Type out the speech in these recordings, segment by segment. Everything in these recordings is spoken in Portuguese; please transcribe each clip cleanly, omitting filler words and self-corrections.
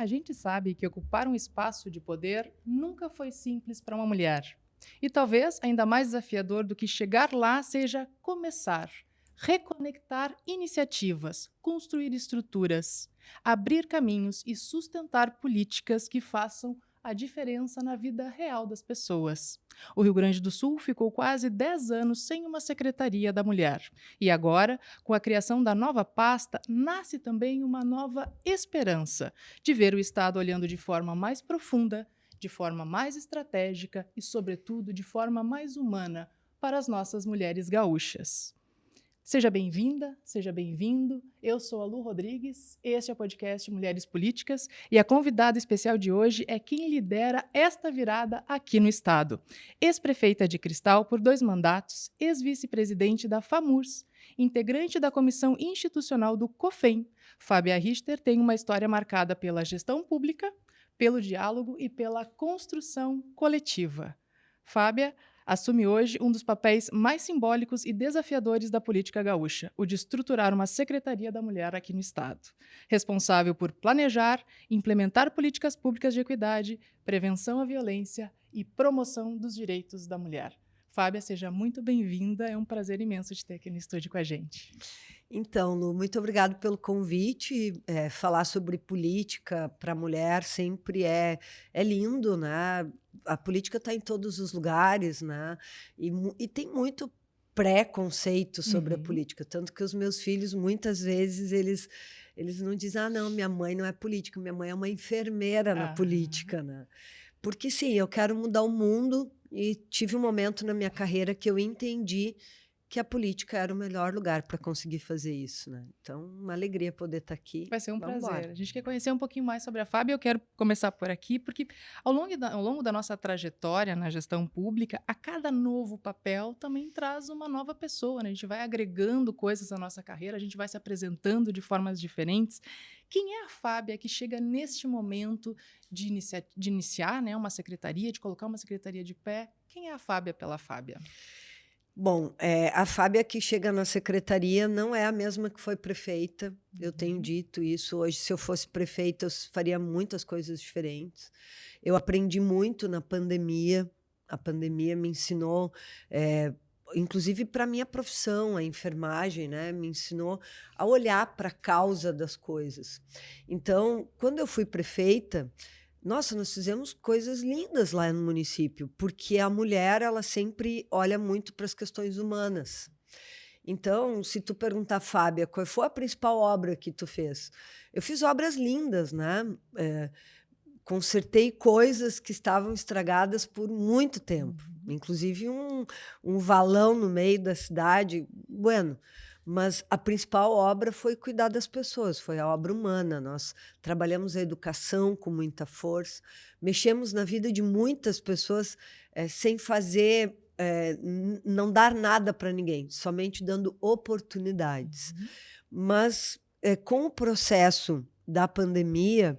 A gente sabe que ocupar um espaço de poder nunca foi simples para uma mulher. E talvez ainda mais desafiador do que chegar lá seja começar, reconectar iniciativas, construir estruturas, abrir caminhos e sustentar políticas que façam a diferença na vida real das pessoas. O Rio Grande do Sul ficou quase 10 anos sem uma Secretaria da Mulher. E agora, com a criação da nova pasta, nasce também uma nova esperança de ver o Estado olhando de forma mais profunda, de forma mais estratégica e, sobretudo, de forma mais humana para as nossas mulheres gaúchas. Seja bem-vinda, seja bem-vindo. Eu sou a Lu Rodrigues, este é o podcast Mulheres Políticas e a convidada especial de hoje é quem lidera esta virada aqui no Estado. Ex-prefeita de Cristal por 2 mandatos, ex-vice-presidente da FAMURS, integrante da Comissão Institucional do COFEM, Fábia Richter tem uma história marcada pela gestão pública, pelo diálogo e pela construção coletiva. Fábia assume hoje um dos papéis mais simbólicos e desafiadores da política gaúcha, o de estruturar uma Secretaria da Mulher aqui no Estado, responsável por planejar e implementar políticas públicas de equidade, prevenção à violência e promoção dos direitos da mulher. Fábia, seja muito bem-vinda, é um prazer imenso te ter aqui no estúdio com a gente. Então, Lu, muito obrigado pelo convite. Falar sobre política para a mulher sempre é lindo, né? A política está em todos os lugares, né? E tem muito preconceito sobre a política, tanto que os meus filhos, muitas vezes, eles não dizem, ah, não, minha mãe não é política, minha mãe é uma enfermeira na política, né? Porque, sim, eu quero mudar o mundo e tive um momento na minha carreira que eu entendi que a política era o melhor lugar para conseguir fazer isso, né? Então, uma alegria poder estar aqui. Vai ser um Vamos prazer. embora. A gente quer conhecer um pouquinho mais sobre a Fábia. Eu quero começar por aqui, porque ao longo da nossa trajetória na gestão pública, a cada novo papel também traz uma nova pessoa, né? A gente vai agregando coisas à nossa carreira, a gente vai se apresentando de formas diferentes. Quem é a Fábia que chega neste momento de iniciar, né, uma secretaria, de colocar uma secretaria de pé? Quem é a Fábia pela Fábia? Bom, a Fábia que chega na secretaria não é a mesma que foi prefeita. Eu tenho dito isso. Hoje, se eu fosse prefeita, eu faria muitas coisas diferentes. Eu aprendi muito na pandemia. A pandemia me ensinou, inclusive para a minha profissão, a enfermagem, né? Me ensinou a olhar para a causa das coisas. Então, quando eu fui prefeita, nossa, nós fizemos coisas lindas lá no município, porque a mulher, ela sempre olha muito para as questões humanas. Então, se tu perguntar, Fábia, qual foi a principal obra que tu fez? Eu fiz obras lindas, né? Consertei coisas que estavam estragadas por muito tempo, inclusive um valão no meio da cidade, bueno, mas a principal obra foi cuidar das pessoas, foi a obra humana. Nós trabalhamos a educação com muita força, mexemos na vida de muitas pessoas sem fazer, não dar nada para ninguém, somente dando oportunidades. Mas com o processo da pandemia,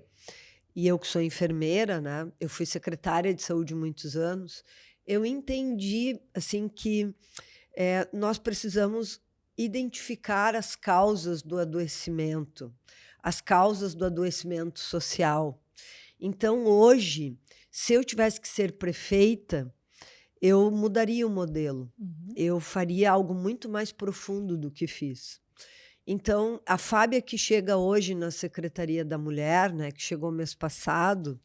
e eu que sou enfermeira, né, eu fui secretária de saúde muitos anos, eu entendi assim que nós precisamos identificar as causas do adoecimento, as causas do adoecimento social. Então, hoje, se eu tivesse que ser prefeita, eu mudaria o modelo. Eu faria algo muito mais profundo do que fiz. Então, a Fábia que chega hoje na Secretaria da Mulher, né, que chegou mês passado,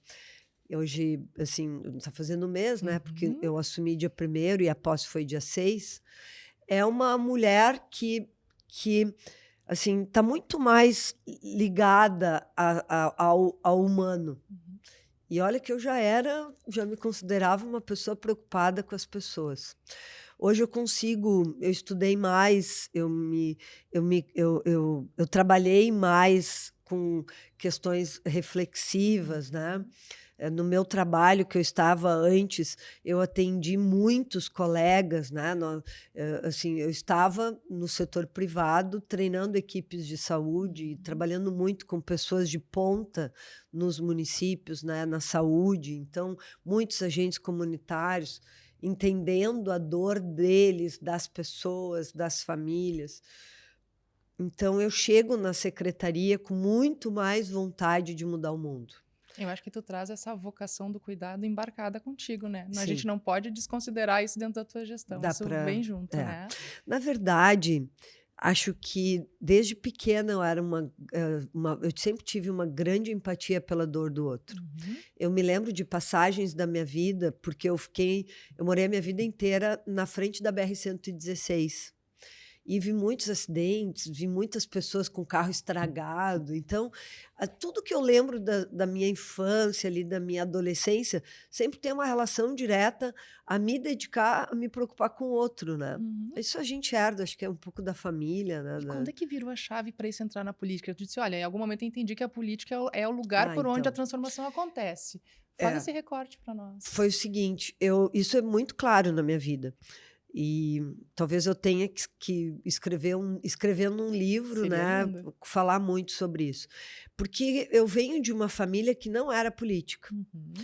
hoje, assim, está fazendo um mês, né, porque eu assumi dia 1º e a posse foi dia 6, é uma mulher que assim, está muito mais ligada ao humano. E olha que eu já me considerava uma pessoa preocupada com as pessoas. Hoje eu estudei mais, eu trabalhei mais com questões reflexivas, né? No meu trabalho que eu estava antes, eu atendi muitos colegas, né? Assim, eu estava no setor privado, treinando equipes de saúde, trabalhando muito com pessoas de ponta nos municípios, né? Na saúde. Então, muitos agentes comunitários, entendendo a dor deles, das pessoas, das famílias. Então, eu chego na secretaria com muito mais vontade de mudar o mundo. Eu acho que tu traz essa vocação do cuidado embarcada contigo, né? A Sim, gente não pode desconsiderar isso dentro da tua gestão. dá Isso para. vem junto, É. né? Na verdade, acho que desde pequena eu era eu sempre tive uma grande empatia pela dor do outro. Uhum. Eu me lembro de passagens da minha vida, porque eu morei a minha vida inteira na frente da BR-116. E vi muitos acidentes, vi muitas pessoas com carro estragado. Então, tudo que eu lembro da minha infância, ali, da minha adolescência, sempre tem uma relação direta a me dedicar a me preocupar com o outro, né? Uhum. Isso a gente herda, acho que é um pouco da família, né? E quando é que virou a chave para isso entrar na política? Tu disse, olha, em algum momento eu entendi que a política é o lugar Ah, por onde a então. transformação acontece. Faz É, esse recorte para nós. foi o seguinte, isso é muito claro na minha vida. E talvez eu tenha que escrevendo um livro, Seria né, lindo. falar muito sobre isso. Porque eu venho de uma família que não era política. Uhum.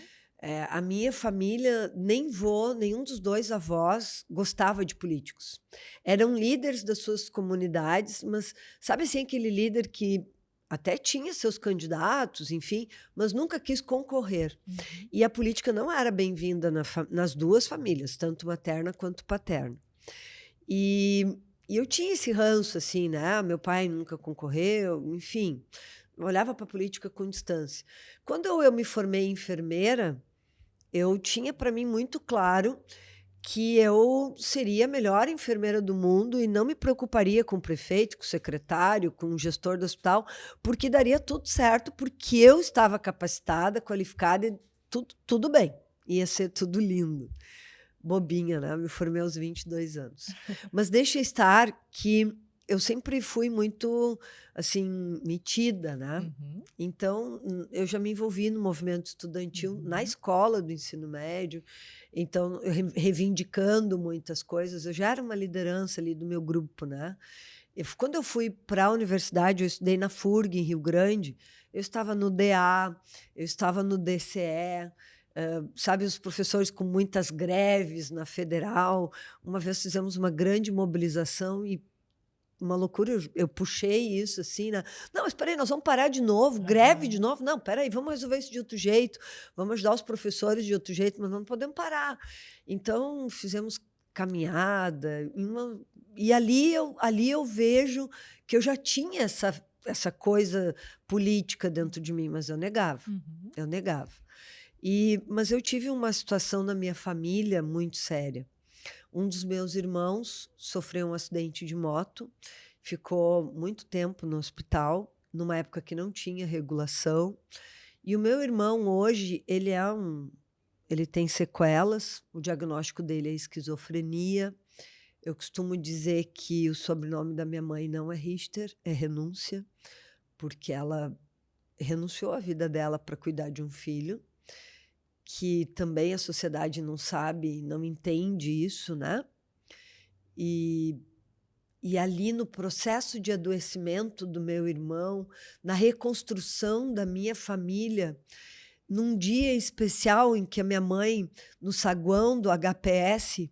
A minha família, nem vô, nenhum dos 2 avós gostava de políticos. Eram líderes das suas comunidades, mas sabe, assim, aquele líder que até tinha seus candidatos, enfim, mas nunca quis concorrer. Uhum. E a política não era bem-vinda nas 2 famílias, tanto materna quanto paterna. E eu tinha esse ranço, assim, né, meu pai nunca concorreu, enfim, eu olhava para a política com distância. Quando eu me formei enfermeira, eu tinha para mim muito claro que eu seria a melhor enfermeira do mundo e não me preocuparia com o prefeito, com o secretário, com o gestor do hospital, porque daria tudo certo, porque eu estava capacitada, qualificada e tudo bem. Ia ser tudo lindo. Bobinha, né? Me formei aos 22 anos. Mas deixa estar que eu sempre fui muito, assim, metida, né? Uhum. Então, eu já me envolvi no movimento estudantil na Uhum. escola do ensino médio, então, eu reivindicando muitas coisas. Eu já era uma liderança ali do meu grupo, né? Quando eu fui para a universidade, eu estudei na FURG, em Rio Grande, eu estava no DA, eu estava no DCE, sabe, os professores com muitas greves na federal. Uma vez fizemos uma grande mobilização e uma loucura, eu puxei isso assim, né? Não, mas espera aí, nós vamos parar de novo, greve de Aham. novo? Não, espera aí, vamos resolver isso de outro jeito, vamos ajudar os professores de outro jeito, mas não podemos parar. Então, fizemos caminhada, e ali eu vejo que eu já tinha essa coisa política dentro de mim, mas eu negava, Uhum. eu negava. Mas eu tive uma situação na minha família muito séria. Um dos meus irmãos sofreu um acidente de moto, ficou muito tempo no hospital, numa época que não tinha regulação. E o meu irmão hoje, ele tem sequelas, o diagnóstico dele é esquizofrenia. Eu costumo dizer que o sobrenome da minha mãe não é Richter, é Renúncia, porque ela renunciou à vida dela para cuidar de um filho, que também a sociedade não sabe, não entende isso, né? E ali no processo de adoecimento do meu irmão, na reconstrução da minha família, num dia especial em que a minha mãe, no saguão do HPS,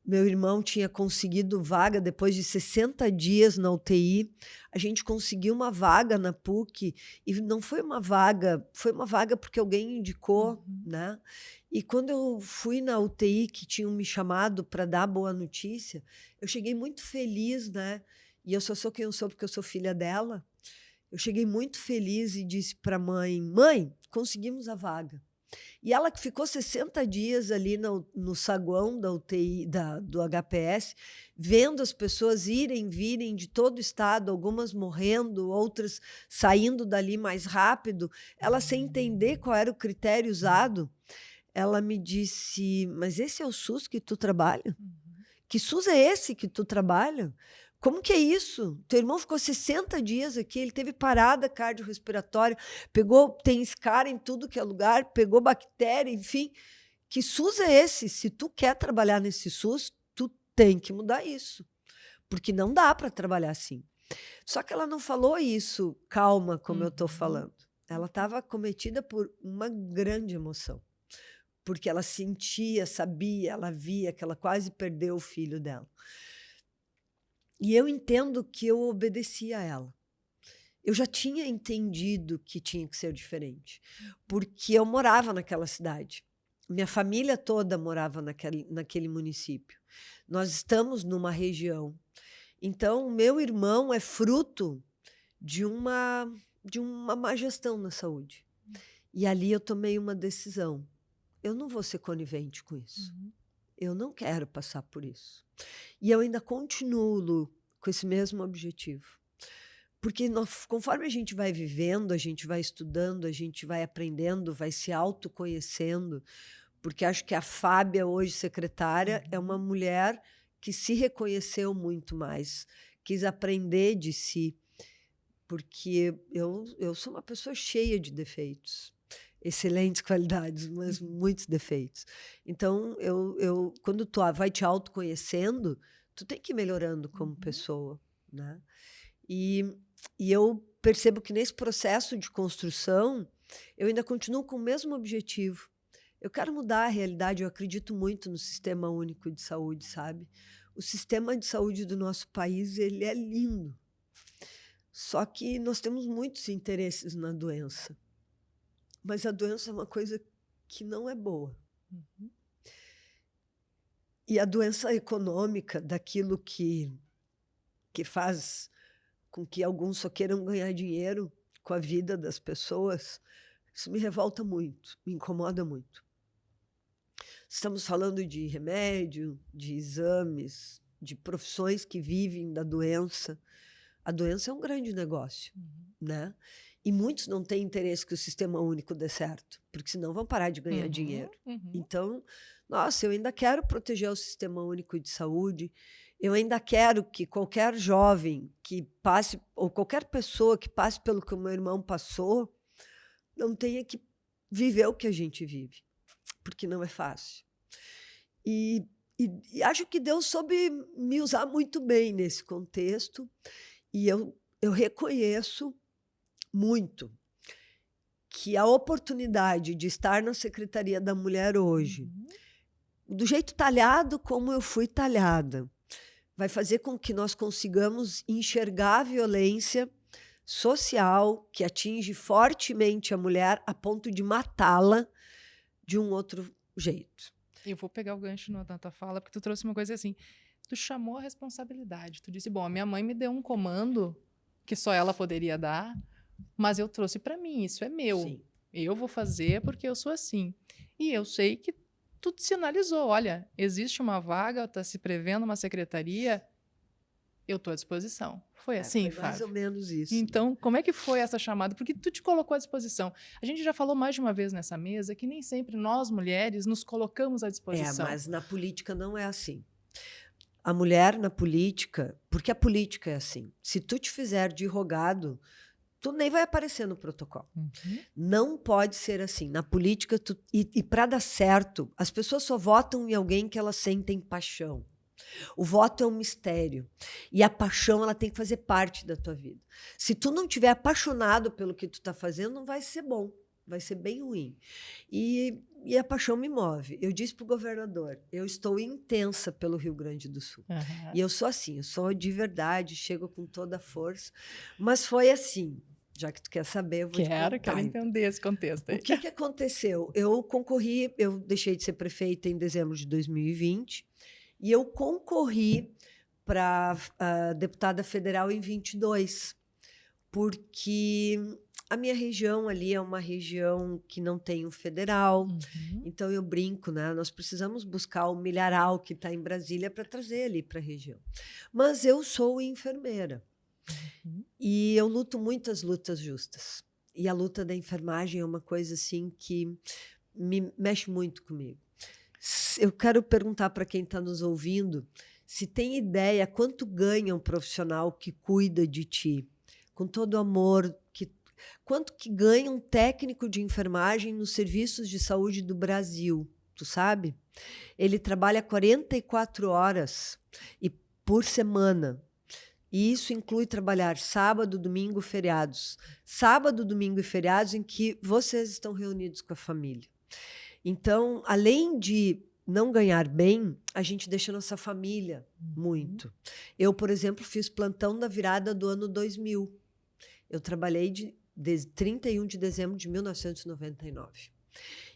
meu irmão tinha conseguido vaga depois de 60 dias na UTI. A gente conseguiu uma vaga na PUC e não foi uma vaga, foi uma vaga porque alguém indicou, Uhum. né? E quando eu fui na UTI, que tinham me chamado para dar boa notícia, eu cheguei muito feliz, né? E eu só sou quem eu sou porque eu sou filha dela. Eu cheguei muito feliz e disse para a mãe: Mãe, conseguimos a vaga. E ela que ficou 60 dias ali no saguão da UTI, do HPS, vendo as pessoas irem, virem de todo o estado, algumas morrendo, outras saindo dali mais rápido, ela sem entender qual era o critério usado, ela me disse: Mas esse é o SUS que tu trabalha? Uhum. Que SUS é esse que tu trabalha? Como que é isso? Teu irmão ficou 60 dias aqui, ele teve parada cardiorrespiratória, tem escara em tudo que é lugar, pegou bactéria, enfim. Que SUS é esse? Se tu quer trabalhar nesse SUS, tu tem que mudar isso, porque não dá para trabalhar assim. Só que ela não falou isso calma, como eu estou Uhum. falando. Ela estava acometida por uma grande emoção, porque ela sentia, sabia, ela via que ela quase perdeu o filho dela. E eu entendo que eu obedeci a ela. eu já tinha entendido que tinha que ser diferente, porque eu morava naquela cidade. Minha família toda morava naquele município. Nós estamos numa região. Então, o meu irmão é fruto de uma má gestão na saúde. E ali eu tomei uma decisão. Eu não vou ser conivente com isso. Eu não quero passar por isso. E eu ainda continuo, Lu, com esse mesmo objetivo. Porque conforme a gente vai vivendo, a gente vai estudando, a gente vai aprendendo, vai se autoconhecendo, porque acho que a Fábia, hoje secretária, é uma mulher que se reconheceu muito mais, quis aprender de si, porque eu sou uma pessoa cheia de defeitos, excelentes qualidades, mas muitos defeitos. Então, quando tu vai te autoconhecendo, tu tem que ir melhorando como pessoa, né? E eu percebo que nesse processo de construção, eu ainda continuo com o mesmo objetivo. Eu quero mudar a realidade, eu acredito muito no Sistema Único de Saúde, sabe? O sistema de saúde do nosso país, ele é lindo. Só que nós temos muitos interesses na doença. Mas a doença é uma coisa que não é boa. E a doença econômica, daquilo que faz com que alguns só queiram ganhar dinheiro com a vida das pessoas, isso me revolta muito, me incomoda muito. Estamos falando de remédio, de exames, de profissões que vivem da doença. A doença é um grande negócio, né? E muitos não têm interesse que o Sistema Único dê certo, porque senão vão parar de ganhar dinheiro. Então, nossa, eu ainda quero proteger o Sistema Único de Saúde, eu ainda quero que qualquer jovem que passe, ou qualquer pessoa que passe pelo que o meu irmão passou, não tenha que viver o que a gente vive, porque não é fácil. E acho que Deus soube me usar muito bem nesse contexto, e eu reconheço muito que a oportunidade de estar na Secretaria da Mulher hoje, do jeito talhado como eu fui talhada, vai fazer com que nós consigamos enxergar a violência social que atinge fortemente a mulher a ponto de matá-la de um outro jeito. Eu vou pegar o gancho na tua fala, porque tu trouxe uma coisa assim, tu chamou a responsabilidade, tu disse, bom, a minha mãe me deu um comando que só ela poderia dar, mas eu trouxe para mim, isso é meu. Sim. Eu vou fazer porque eu sou assim. E eu sei que tu te sinalizou, olha, existe uma vaga, está se prevendo uma secretaria, eu estou à disposição. Foi assim, foi Fábio? Mais ou menos isso. Então, como é que foi essa chamada? Porque tu te colocou à disposição. A gente já falou mais de uma vez nessa mesa que nem sempre nós, mulheres, nos colocamos à disposição. Mas na política não é assim. A mulher na política, porque a política é assim, se tu te fizer de rogado, tu nem vai aparecer no protocolo. Não pode ser assim. Na política, e para dar certo, as pessoas só votam em alguém que elas sentem paixão. O voto é um mistério. E a paixão, ela tem que fazer parte da tua vida. Se tu não estiver apaixonado pelo que tu está fazendo, não vai ser bom. Vai ser bem ruim. E a paixão me move. Eu disse para o governador, eu estou intensa pelo Rio Grande do Sul. E eu sou assim, eu sou de verdade, chego com toda a força. Mas foi assim, já que tu quer saber, eu vou te contar. Quero entender esse contexto aí. O que aconteceu? Eu concorri, eu deixei de ser prefeita em dezembro de 2020, e eu concorri para deputada federal em 22, porque a minha região ali é uma região que não tem o federal, então eu brinco, né? Nós precisamos buscar o milharal que está em Brasília para trazer ali para a região. Mas eu sou enfermeira e eu luto muitas lutas justas. E a luta da enfermagem é uma coisa assim que me mexe muito comigo. Eu quero perguntar para quem está nos ouvindo se tem ideia quanto ganha um profissional que cuida de ti, com todo amor, quanto que ganha um técnico de enfermagem nos serviços de saúde do Brasil, tu sabe? Ele trabalha 44 horas por semana. E isso inclui trabalhar sábado, domingo, feriados. Sábado, domingo e feriados em que vocês estão reunidos com a família. Então, além de não ganhar bem, a gente deixa nossa família muito. Eu, por exemplo, fiz plantão da virada do ano 2000. Eu trabalhei desde 31 de dezembro de 1999.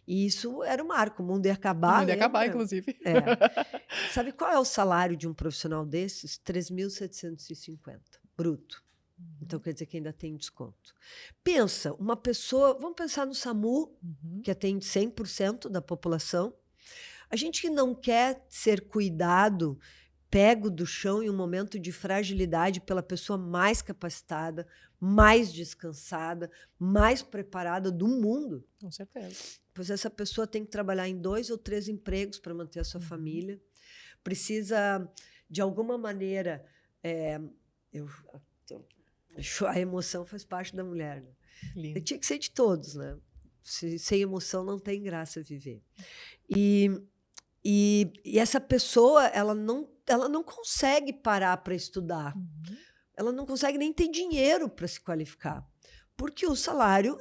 E isso era um marco, o mundo ia acabar. O mundo ia acabar, inclusive. Sabe qual é o salário de um profissional desses? 3.750, bruto. Então, quer dizer que ainda tem desconto. Pensa, uma pessoa... Vamos pensar no SAMU, que atende 100% da população. A gente que não quer ser cuidado, pego do chão em um momento de fragilidade pela pessoa mais capacitada, mais descansada, mais preparada do mundo. Com certeza. Pois essa pessoa tem que trabalhar em 2 ou 3 empregos para manter a sua família. Precisa, de alguma maneira... a emoção faz parte da mulher. Né? Lindo. Tinha que ser de todos, né? Sem emoção não tem graça viver. E essa pessoa, ela não consegue parar para estudar. Ela não consegue nem ter dinheiro para se qualificar. Porque o salário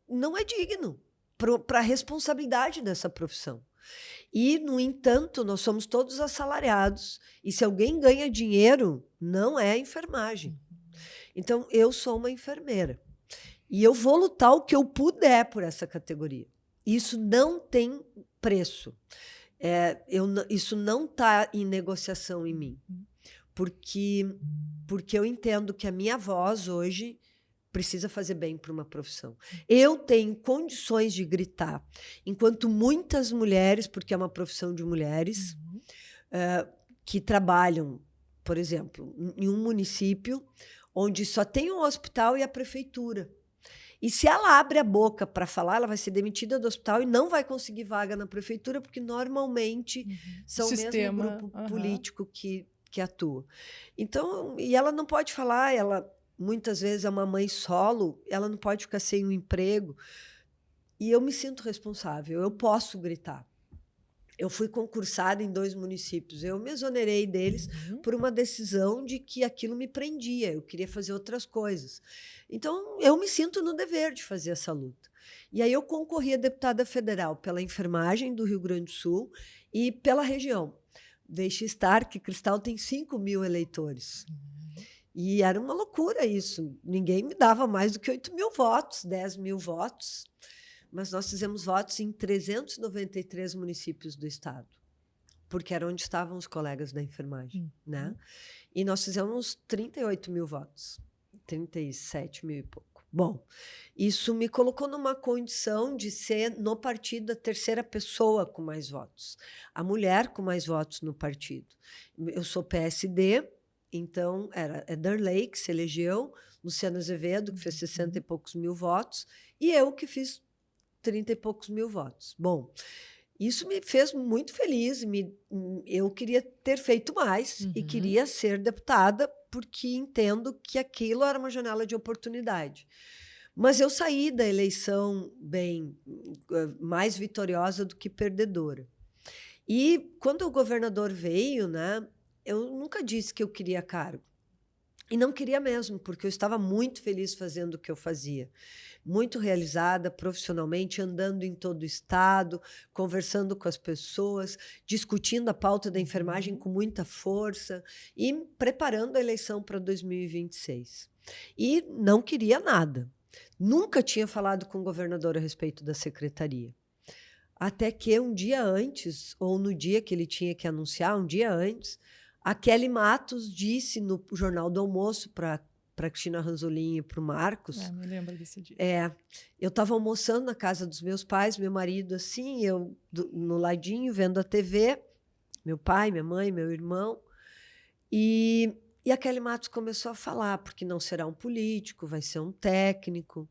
não é digno para a responsabilidade dessa profissão. E, no entanto, nós somos todos assalariados. E se alguém ganha dinheiro, não é a enfermagem. Então, eu sou uma enfermeira. E eu vou lutar o que eu puder por essa categoria. Isso não tem preço. Isso não está em negociação em mim. Porque eu entendo que a minha voz hoje precisa fazer bem para uma profissão. Eu tenho condições de gritar, enquanto muitas mulheres, porque é uma profissão de mulheres, que trabalham, por exemplo, em um município onde só tem um hospital e a prefeitura. E se ela abre a boca para falar, ela vai ser demitida do hospital e não vai conseguir vaga na prefeitura, porque normalmente são o mesmo grupo político que atua. Então, e ela não pode falar, ela muitas vezes é uma mãe solo, ela não pode ficar sem um emprego. E eu me sinto responsável, eu posso gritar. Eu fui concursada em 2 municípios. Eu me exonerei deles por uma decisão de que aquilo me prendia. Eu queria fazer outras coisas. Então, eu me sinto no dever de fazer essa luta. E aí eu concorri a deputada federal pela enfermagem do Rio Grande do Sul e pela região. Deixe estar que Cristal tem 5.000 eleitores. E era uma loucura isso. Ninguém me dava mais do que 8.000 votos, 10.000 votos. Mas nós fizemos votos em 393 municípios do estado, porque era onde estavam os colegas da enfermagem. Né? E nós fizemos 38.000 votos, 37.000 e pouco. Bom, isso me colocou numa condição de ser, no partido, a 3ª pessoa com mais votos, a mulher com mais votos no partido. Eu sou PSD, então era Ederlei, que se elegeu, Luciano Azevedo, que fez 60 e poucos mil votos, e eu que fiz 30 e poucos mil votos. Bom, isso me fez muito feliz. Eu queria ter feito mais e queria ser deputada porque entendo que aquilo era uma janela de oportunidade. Mas eu saí da eleição mais vitoriosa do que perdedora. E quando o governador veio, né, eu nunca disse que eu queria cargo. E não queria mesmo, porque eu estava muito feliz fazendo o que eu fazia. Muito realizada profissionalmente, andando em todo o estado, conversando com as pessoas, discutindo a pauta da enfermagem com muita força e preparando a eleição para 2026. E não queria nada. Nunca tinha falado com o governador a respeito da secretaria. Até que um dia antes, ou no dia que ele tinha que anunciar, um dia antes, a Kelly Matos disse no Jornal do Almoço para Cristina Ranzolin e para o Marcos. Me lembro desse dia. Eu estava almoçando na casa dos meus pais, meu marido assim, eu no ladinho, vendo a TV, meu pai, minha mãe, meu irmão. E a Kelly Matos começou a falar, porque não será um político, vai ser um técnico.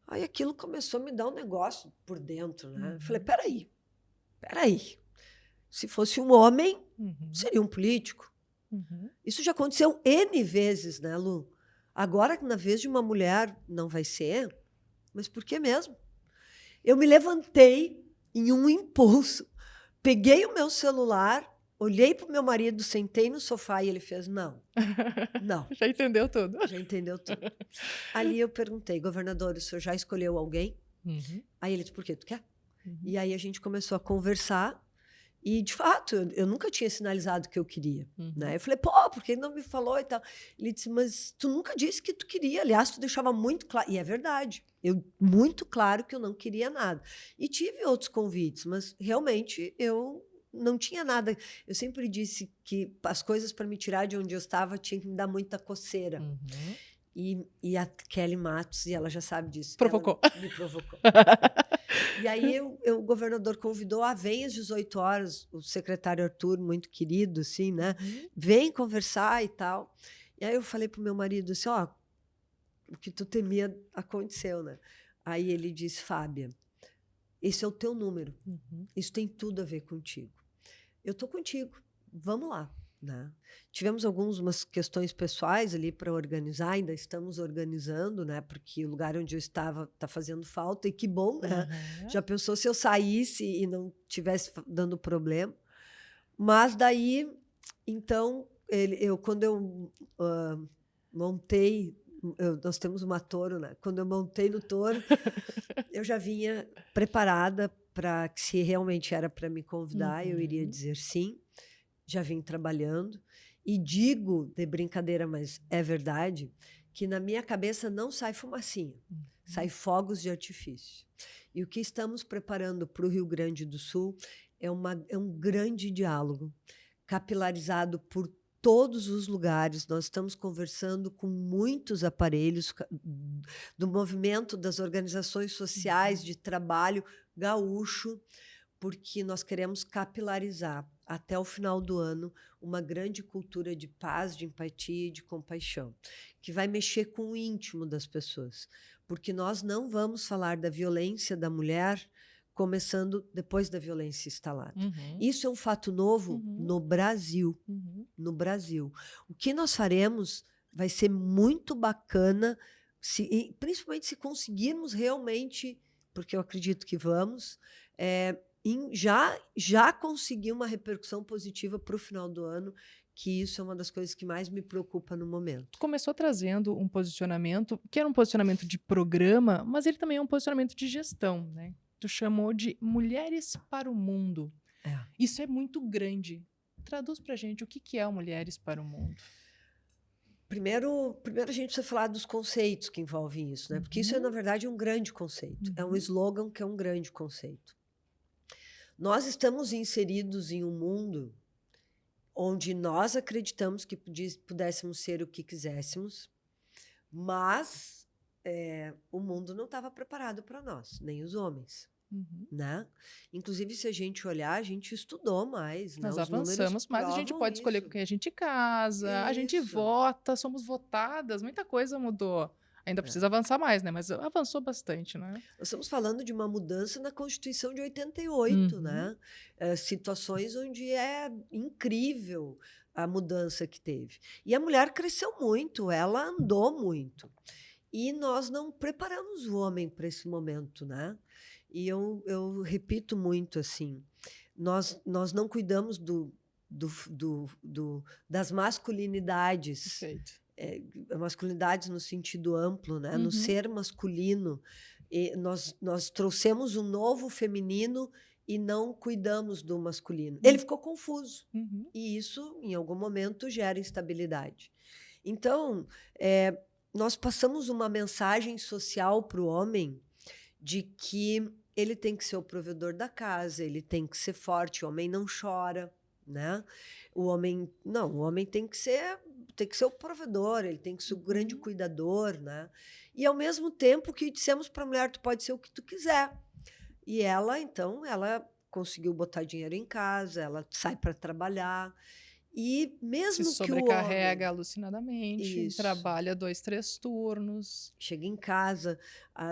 Aí aquilo começou a me dar um negócio por dentro. Né? Eu falei, peraí. Se fosse um homem, seria um político. Isso já aconteceu N vezes, né, Lu? Agora, na vez de uma mulher, não vai ser. Mas por que mesmo? Eu me levantei em um impulso, peguei o meu celular, olhei para o meu marido, sentei no sofá e ele fez, não. Já entendeu tudo. Já entendeu tudo. Ali eu perguntei, governador, o senhor já escolheu alguém? Aí ele disse, por quê? Tu quer? E aí a gente começou a conversar E, de fato, eu nunca tinha sinalizado que eu queria, Uhum. né? Eu falei, pô, por que não me falou e tal? Ele disse, mas tu nunca disse que tu queria. Aliás, tu deixava muito claro. E é verdade. Muito claro que eu não queria nada. E tive outros convites, mas realmente eu não tinha nada. Eu sempre disse que as coisas para me tirar de onde eu estava tinham que me dar muita coceira. Uhum. E a Kelly Matos, e ela já sabe disso, Provocou. ela me provocou. E aí o governador convidou, vem às 18 horas, o secretário Arthur, muito querido, assim, né? Uhum. Vem conversar e tal. E aí eu falei pro meu marido assim, ó, o que tu temia aconteceu, né? Aí ele disse, Fábia, esse é o teu número. Uhum. Isso tem tudo a ver contigo. Eu tô contigo, vamos lá, né? Tivemos algumas questões pessoais ali para organizar, ainda estamos organizando, né? Porque o lugar onde eu estava está fazendo falta, e que bom, né? Uhum. Já pensou se eu saísse e não tivesse dando problema? Mas daí, então, quando eu montei, nós temos uma touro, né? Quando eu montei no touro, eu já vinha preparada para que, se realmente era para me convidar, eu iria Uhum. dizer sim. Já vim trabalhando e digo de brincadeira, mas é verdade, que na minha cabeça não sai fumacinha, sai fogos de artifício. E o que estamos preparando para o Rio Grande do Sul é um grande diálogo, capilarizado por todos os lugares. Nós estamos conversando com muitos aparelhos do movimento das organizações sociais de trabalho gaúcho, porque nós queremos capilarizar até o final do ano uma grande cultura de paz, de empatia e de compaixão, que vai mexer com o íntimo das pessoas, porque nós não vamos falar da violência da mulher começando depois da violência instalada. Uhum. Isso é um fato novo no Brasil. Uhum. No Brasil. O que nós faremos vai ser muito bacana, principalmente se conseguirmos realmente, porque eu acredito que vamos, já conseguir uma repercussão positiva para o final do ano, que isso é uma das coisas que mais me preocupa no momento. Tu começou trazendo um posicionamento, que era um posicionamento de programa, mas ele também é um posicionamento de gestão, né? Tu chamou de Mulheres para o Mundo. Isso é muito grande. Traduz pra gente o que é o Mulheres para o Mundo. Primeiro a gente precisa falar dos conceitos que envolvem isso, né? Porque isso é, na verdade, um grande conceito. É um slogan que é um grande conceito. Nós estamos inseridos em um mundo onde nós acreditamos que pudéssemos ser o que quiséssemos, mas o mundo não estava preparado para nós, nem os homens. Né? Inclusive, se a gente olhar, a gente estudou mais. Nós né? Os avançamos, mas a gente pode escolher com quem a gente casa, a gente vota, somos votadas, muita coisa mudou. Ainda precisa avançar mais, né? Mas avançou bastante, né? Nós estamos falando de uma mudança na Constituição de 88, né? Situações onde é incrível a mudança que teve. E a mulher cresceu muito, ela andou muito. E nós não preparamos o homem para esse momento, né? E eu repito muito assim, nós não cuidamos das masculinidades. Perfeito. Masculinidades no sentido amplo, né? No ser masculino. E nós trouxemos um novo feminino e não cuidamos do masculino. Ele ficou confuso. E isso, em algum momento, gera instabilidade. Então, nós passamos uma mensagem social para o homem de que ele tem que ser o provedor da casa, ele tem que ser forte, o homem não chora, né? O homem tem que ser o provedor, ele tem que ser o grande cuidador, né? E ao mesmo tempo que dissemos para a mulher, tu pode ser o que tu quiser. E ela, então, ela conseguiu botar dinheiro em casa, ela sai para trabalhar. E mesmo se sobrecarrega alucinadamente, trabalha 2, 3 turnos. Chega em casa,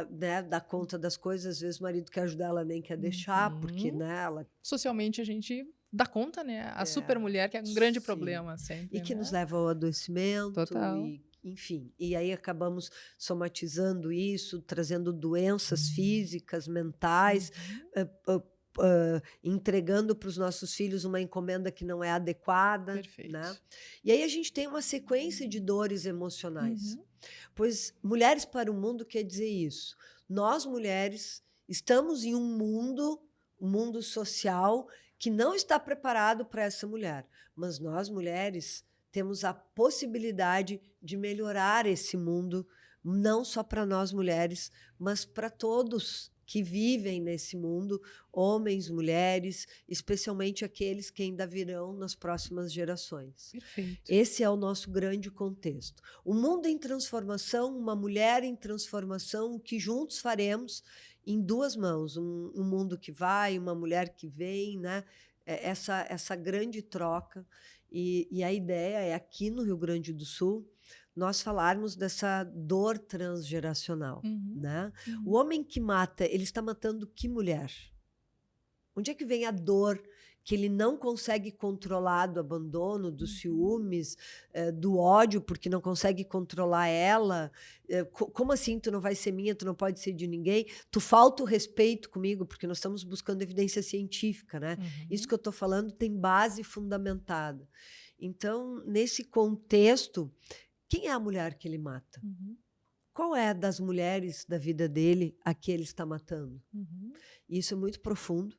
né, dá conta das coisas, às vezes o marido quer ajudar, ela nem quer deixar, porque, né, ela... Socialmente a gente dá conta, né? A super mulher, que é um grande problema sempre. E que né? nos leva ao adoecimento. Total. Enfim, e aí acabamos somatizando isso, trazendo doenças físicas, mentais, entregando para os nossos filhos uma encomenda que não é adequada. Perfeito. Né? E aí a gente tem uma sequência de dores emocionais. Pois Mulheres para o Mundo quer dizer isso. Nós, mulheres, estamos em um mundo social que não está preparado para essa mulher. Mas nós, mulheres, temos a possibilidade de melhorar esse mundo, não só para nós mulheres, mas para todos que vivem nesse mundo, homens, mulheres, especialmente aqueles que ainda virão nas próximas gerações. Perfeito. Esse é o nosso grande contexto. O mundo em transformação, uma mulher em transformação, que juntos faremos em duas mãos. Um mundo que vai, uma mulher que vem, né? Essa grande troca. E a ideia é, aqui no Rio Grande do Sul, nós falarmos dessa dor transgeracional. Né? O homem que mata, ele está matando que mulher? Onde é que vem a dor que ele não consegue controlar, do abandono, dos ciúmes, do ódio, porque não consegue controlar ela? Como assim tu não vai ser minha, tu não pode ser de ninguém? Tu falta o respeito comigo, porque nós estamos buscando evidência científica, né? Isso que eu estou falando tem base fundamentada. Então, nesse contexto, quem é a mulher que ele mata? Qual é das mulheres da vida dele a que ele está matando? Isso é muito profundo.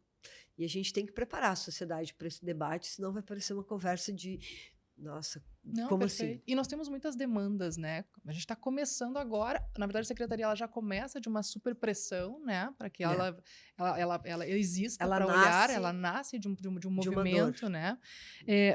E a gente tem que preparar a sociedade para esse debate, senão vai parecer uma conversa de... Nossa, não, como perfeito. assim? E nós temos muitas demandas, né? A gente está começando agora. Na verdade, a secretaria ela já começa de uma super pressão, né? Para que ela exista para olhar, ela nasce de um movimento, né?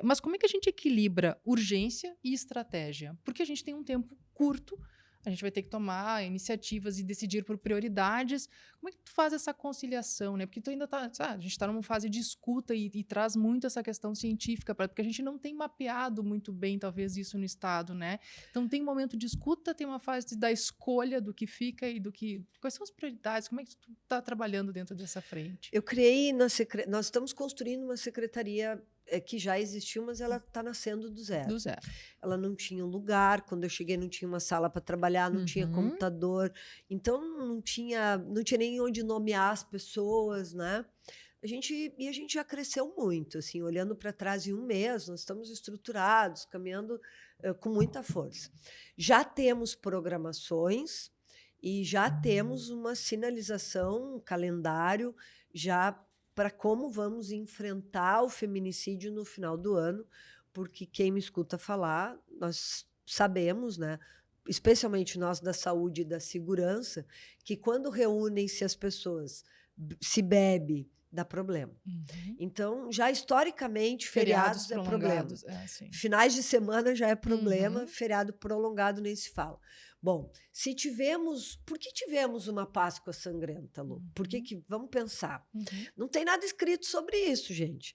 Mas como é que a gente equilibra urgência e estratégia? Porque a gente tem um tempo curto. A gente vai ter que tomar iniciativas e decidir por prioridades. Como é que tu faz essa conciliação, né? Porque tu ainda tá, sabe, a gente está numa fase de escuta e traz muito essa questão científica, porque a gente não tem mapeado muito bem, talvez, isso no Estado, né? Então, tem um momento de escuta, tem uma fase da escolha do que fica e do que... Quais são as prioridades? Como é que tu está trabalhando dentro dessa frente? Eu criei... Nós estamos construindo uma secretaria que já existiu, mas ela está nascendo do zero. Do zero. Ela não tinha um lugar, quando eu cheguei não tinha uma sala para trabalhar, não tinha computador, então não tinha nem onde nomear as pessoas, né? A gente já cresceu muito, assim, olhando para trás em um mês, nós estamos estruturados, caminhando com muita força. Já temos programações e já temos uma sinalização, um calendário, já para como vamos enfrentar o feminicídio no final do ano, porque quem me escuta falar, nós sabemos, né, especialmente nós da saúde e da segurança, que quando reúnem-se as pessoas, se bebe, dá problema. Então, já historicamente, feriados é problema. Finais de semana já é problema, feriado prolongado nem se fala. Bom, por que tivemos uma Páscoa sangrenta, Lu? Vamos pensar. Não tem nada escrito sobre isso, gente.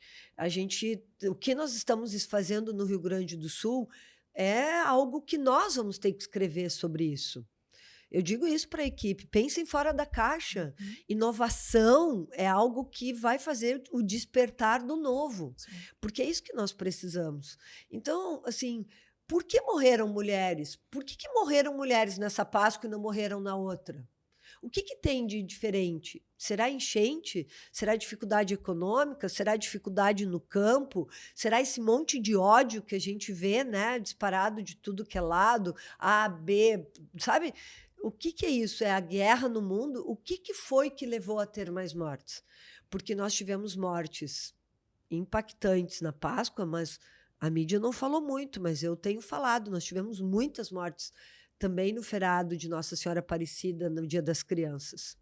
O que nós estamos fazendo no Rio Grande do Sul é algo que nós vamos ter que escrever sobre isso. Eu digo isso para a equipe, pensem fora da caixa. Inovação é algo que vai fazer o despertar do novo, porque é isso que nós precisamos. Então, assim, por que morreram mulheres? Por que morreram mulheres nessa Páscoa e não morreram na outra? O que tem de diferente? Será enchente? Será dificuldade econômica? Será dificuldade no campo? Será esse monte de ódio que a gente vê, né, disparado de tudo que é lado, A, B, sabe? O que é isso? É a guerra no mundo? O que foi que levou a ter mais mortes? Porque nós tivemos mortes impactantes na Páscoa, mas a mídia não falou muito, mas eu tenho falado. Nós tivemos muitas mortes também no feriado de Nossa Senhora Aparecida, no Dia das Crianças.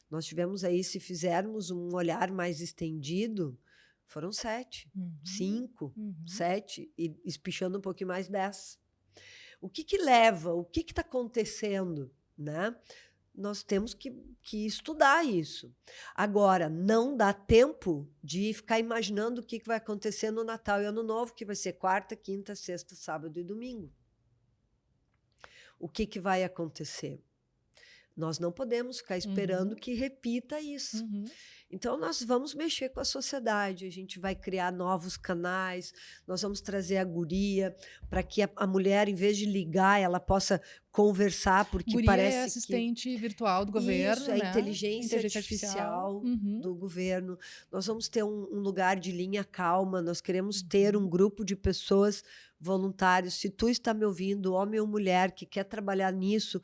Nós tivemos aí, se fizermos um olhar mais estendido, foram 7, 5, 7, e espichando um pouquinho mais 10. O que leva? O que está acontecendo? Né? Nós temos que estudar isso. Agora, não dá tempo de ficar imaginando o que vai acontecer no Natal e Ano Novo, que vai ser quarta, quinta, sexta, sábado e domingo. O que vai acontecer? Nós não podemos ficar esperando que repita isso. Então, nós vamos mexer com a sociedade, a gente vai criar novos canais, nós vamos trazer a guria para que a mulher, em vez de ligar, ela possa conversar, porque guria parece é assistente virtual do governo, isso, é né? inteligência artificial do governo. Nós vamos ter um lugar de linha calma, nós queremos ter um grupo de pessoas voluntários. Se tu está me ouvindo, homem ou mulher, que quer trabalhar nisso,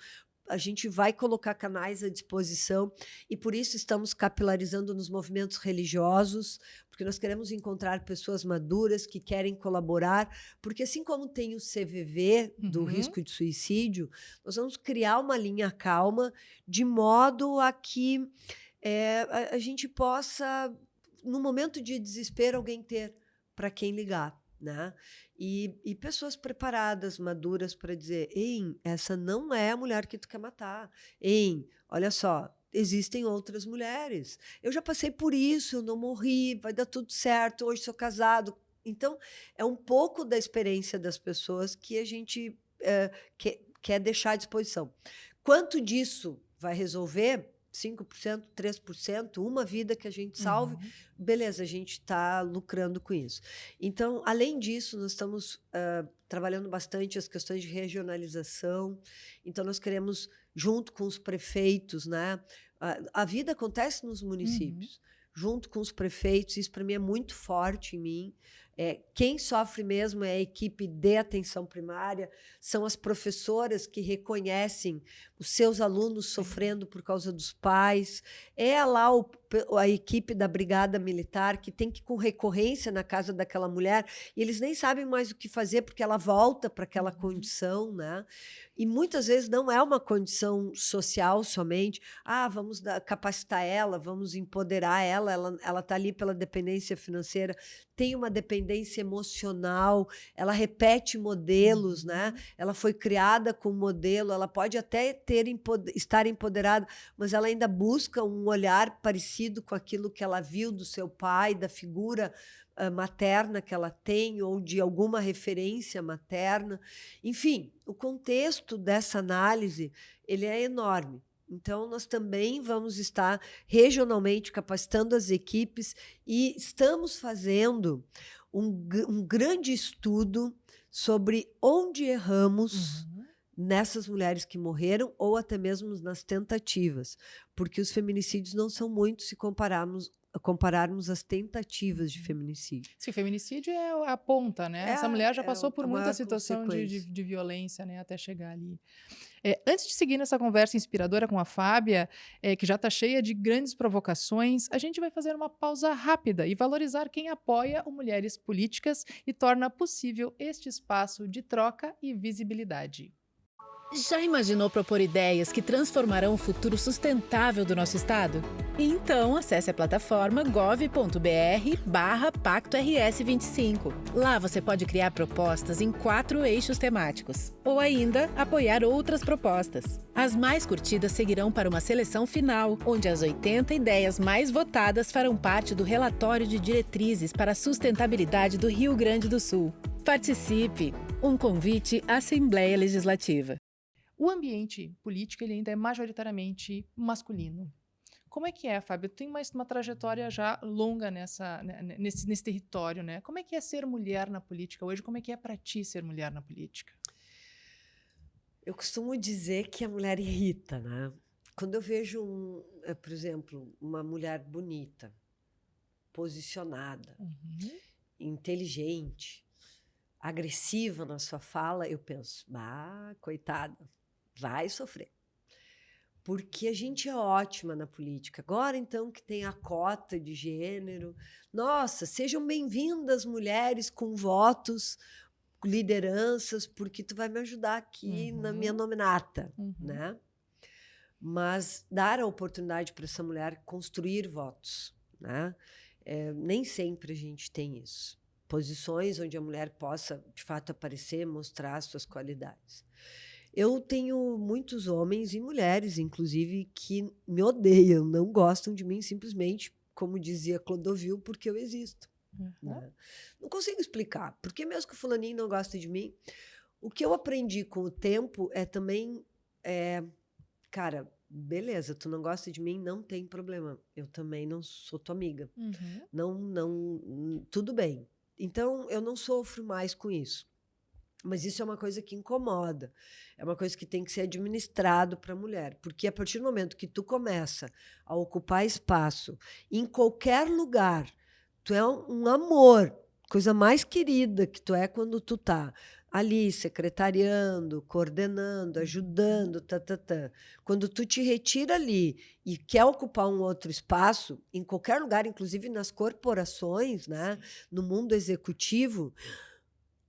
a gente vai colocar canais à disposição e por isso estamos capilarizando nos movimentos religiosos, porque nós queremos encontrar pessoas maduras que querem colaborar, porque assim como tem o CVV do risco de suicídio, nós vamos criar uma linha calma de modo a que a gente possa, no momento de desespero, alguém ter para quem ligar, né? E pessoas preparadas, maduras para dizer, ei, essa não é a mulher que tu quer matar. Ei, olha só, existem outras mulheres. Eu já passei por isso, eu não morri, vai dar tudo certo, hoje sou casado. Então, é um pouco da experiência das pessoas que a gente quer deixar à disposição. Quanto disso vai resolver? 5%, 3%, uma vida que a gente salve, beleza, a gente está lucrando com isso. Então, além disso, nós estamos trabalhando bastante as questões de regionalização. Então, nós queremos, junto com os prefeitos, né? A vida acontece nos municípios, junto com os prefeitos, isso para mim é muito forte em mim. Quem sofre mesmo é a equipe de atenção primária, são as professoras que reconhecem os seus alunos sofrendo por causa dos pais, é lá a equipe da Brigada Militar que tem que ir com recorrência na casa daquela mulher e eles nem sabem mais o que fazer porque ela volta para aquela condição, né? E muitas vezes não é uma condição social somente, vamos capacitar ela, vamos empoderar ela está ali pela dependência financeira, tem uma dependência emocional, ela repete modelos, né? Ela foi criada com modelo, ela pode até estar empoderada, mas ela ainda busca um olhar parecido com aquilo que ela viu do seu pai, da figura materna que ela tem, ou de alguma referência materna. Enfim, o contexto dessa análise ele é enorme. Então, nós também vamos estar regionalmente capacitando as equipes e estamos fazendo um grande estudo sobre onde erramos nessas mulheres que morreram ou até mesmo nas tentativas, porque os feminicídios não são muitos se compararmos as tentativas de feminicídio. Sim, feminicídio é a ponta, né? Essa mulher já passou por muita situação de violência, né? Até chegar ali. Antes de seguir nessa conversa inspiradora com a Fábia, que já está cheia de grandes provocações, a gente vai fazer uma pausa rápida e valorizar quem apoia o Mulheres Políticas e torna possível este espaço de troca e visibilidade. Já imaginou propor ideias que transformarão o futuro sustentável do nosso estado? Então, acesse a plataforma gov.br/PactoRS25. Lá você pode criar propostas em 4 eixos temáticos, ou ainda apoiar outras propostas. As mais curtidas seguirão para uma seleção final, onde as 80 ideias mais votadas farão parte do relatório de diretrizes para a sustentabilidade do Rio Grande do Sul. Participe! Um convite à Assembleia Legislativa. O ambiente político ele ainda é majoritariamente masculino. Como é que é, Fábio? Tu tem uma trajetória já longa nesse território, né? Como é que é ser mulher na política hoje? Como é que é para ti ser mulher na política? Eu costumo dizer que a mulher irrita, né? Quando eu vejo, por exemplo, uma mulher bonita, posicionada, inteligente, agressiva na sua fala, eu penso, coitada, vai sofrer. Porque a gente é ótima na política. Agora, então, que tem a cota de gênero, nossa, sejam bem-vindas mulheres com votos, lideranças, porque tu vai me ajudar aqui na minha nominata, né? Mas dar a oportunidade para essa mulher construir votos, né? Nem sempre a gente tem isso. Posições onde a mulher possa, de fato, aparecer, mostrar suas qualidades. Eu tenho muitos homens e mulheres, inclusive, que me odeiam, não gostam de mim simplesmente, como dizia Clodovil, porque eu existo. Né? Não consigo explicar. Por que mesmo que o fulaninho não gosta de mim? O que eu aprendi com o tempo é também... cara, beleza, tu não gosta de mim, não tem problema. Eu também não sou tua amiga. Tudo bem. Então, eu não sofro mais com isso. Mas isso é uma coisa que incomoda. É uma coisa que tem que ser administrado para a mulher. Porque a partir do momento que tu começa a ocupar espaço em qualquer lugar, tu é um amor, coisa mais querida que tu é quando tu tá ali secretariando, coordenando, ajudando, Quando tu te retira ali e quer ocupar um outro espaço, em qualquer lugar, inclusive nas corporações, né, no mundo executivo,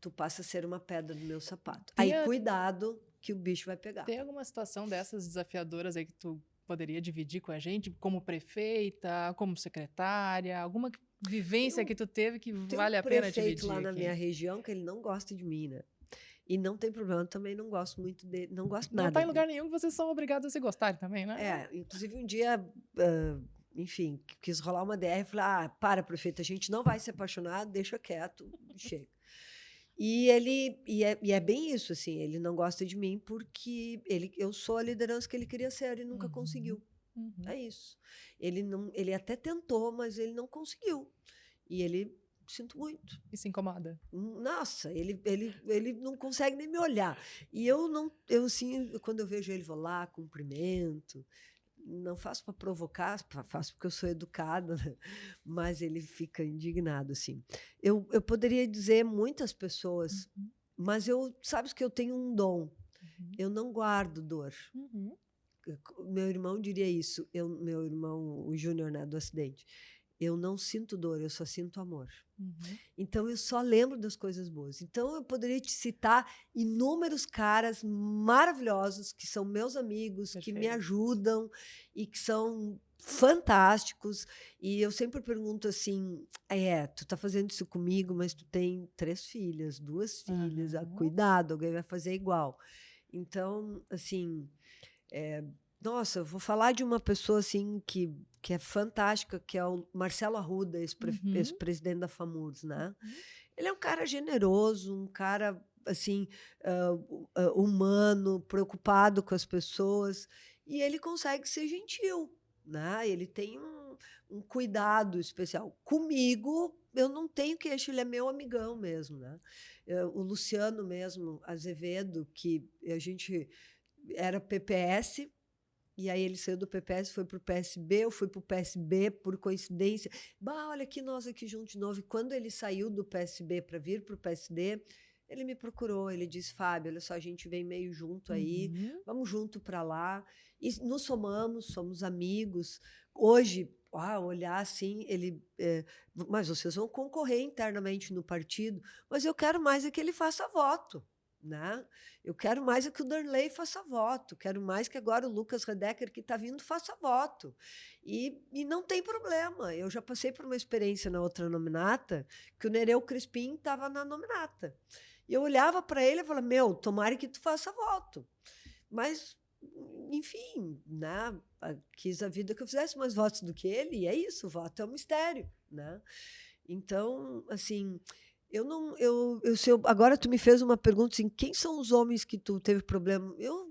tu passa a ser uma pedra no meu sapato. Aí cuidado que o bicho vai pegar. Tem alguma situação dessas desafiadoras aí que tu poderia dividir com a gente, como prefeita, como secretária, alguma vivência que tu teve que vale a pena dividir? Tem um prefeito lá na minha região que ele não gosta de mim, né? E não tem problema, eu também não gosto muito dele, não gosto nada. Não tá em lugar nenhum que vocês são obrigados a se gostarem também, né? Inclusive um dia, enfim, quis rolar uma DR, falei, para, prefeito, a gente não vai se apaixonar, deixa quieto, chega. E é bem isso, assim, ele não gosta de mim porque eu sou a liderança que ele queria ser e nunca conseguiu. É isso. Ele até tentou, mas ele não conseguiu. E ele, sinto muito. E se incomoda? Nossa, ele não consegue nem me olhar. E assim, quando eu vejo ele, vou lá, cumprimento. Não faço para provocar, faço porque eu sou educada, né? Mas ele fica indignado, assim. Eu poderia dizer muitas pessoas, mas sabes que eu tenho um dom. Eu não guardo dor. Meu irmão diria isso, meu irmão, o Júnior, né, do acidente. Eu não sinto dor, eu só sinto amor. Então, eu só lembro das coisas boas. Então, eu poderia te citar inúmeros caras maravilhosos que são meus amigos, que me ajudam e que são fantásticos. E eu sempre pergunto assim, tu tá fazendo isso comigo, mas tu tem 3 filhas, 2 filhas, cuidado, alguém vai fazer igual. Então, assim... nossa, eu vou falar de uma pessoa assim que é fantástica, que é o Marcelo Arruda, ex-presidente da FAMURS, né? Ele é um cara generoso, um cara assim humano, preocupado com as pessoas, e ele consegue ser gentil, né? Ele tem um cuidado especial. Comigo, eu não tenho queixa, ele é meu amigão mesmo, né? O Luciano mesmo, Azevedo, que a gente era PPS. E aí ele saiu do PPS, foi para o PSB, eu fui para o PSB por coincidência. Olha aqui nós aqui juntos de novo. E quando ele saiu do PSB para vir para o PSD, ele me procurou, ele disse, Fábio, olha só, a gente vem meio junto aí, vamos junto para lá. E nos somos amigos. Hoje, olhar assim, mas vocês vão concorrer internamente no partido, mas eu quero mais é que ele faça voto. Né? Eu quero mais que o Darley faça voto, quero mais que agora o Lucas Redecker, que está vindo, faça voto. E não tem problema. Eu já passei por uma experiência na outra nominata, que o Nereu Crispim estava na nominata. E eu olhava para ele e falava, tomara que tu faça voto. Mas, enfim, né? Quis a vida que eu fizesse mais votos do que ele, e é isso, o voto é um mistério. Né? Então, assim... agora tu me fez uma pergunta assim, quem são os homens que tu teve problema? Eu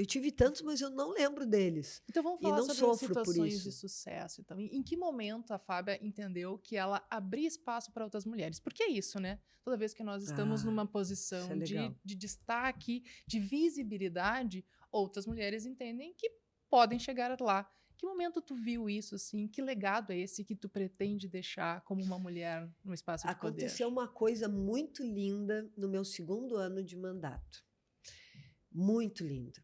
tive tantos, mas eu não lembro deles. Então vamos falar sobre situações de sucesso. Então, em que momento a Fábia entendeu que ela abria espaço para outras mulheres? Porque é isso, né? Toda vez que nós estamos numa posição de destaque, de visibilidade, outras mulheres entendem que podem chegar lá. Que momento tu viu isso, assim? Que legado é esse que tu pretende deixar como uma mulher no espaço de poder? Aconteceu uma coisa muito linda no meu 2º ano de mandato. Muito linda.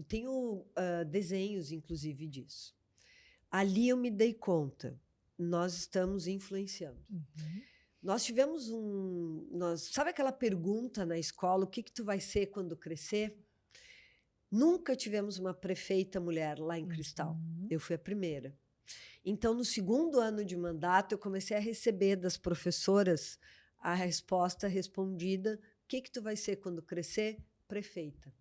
Tenho desenhos, inclusive, disso. Ali eu me dei conta. Nós estamos influenciando. Nós tivemos sabe aquela pergunta na escola, o que tu vai ser quando crescer? Nunca tivemos uma prefeita mulher lá em Cristal. Eu fui a primeira. Então, no 2º ano de mandato, eu comecei a receber das professoras a resposta respondida: o que tu vai ser quando crescer? Prefeita.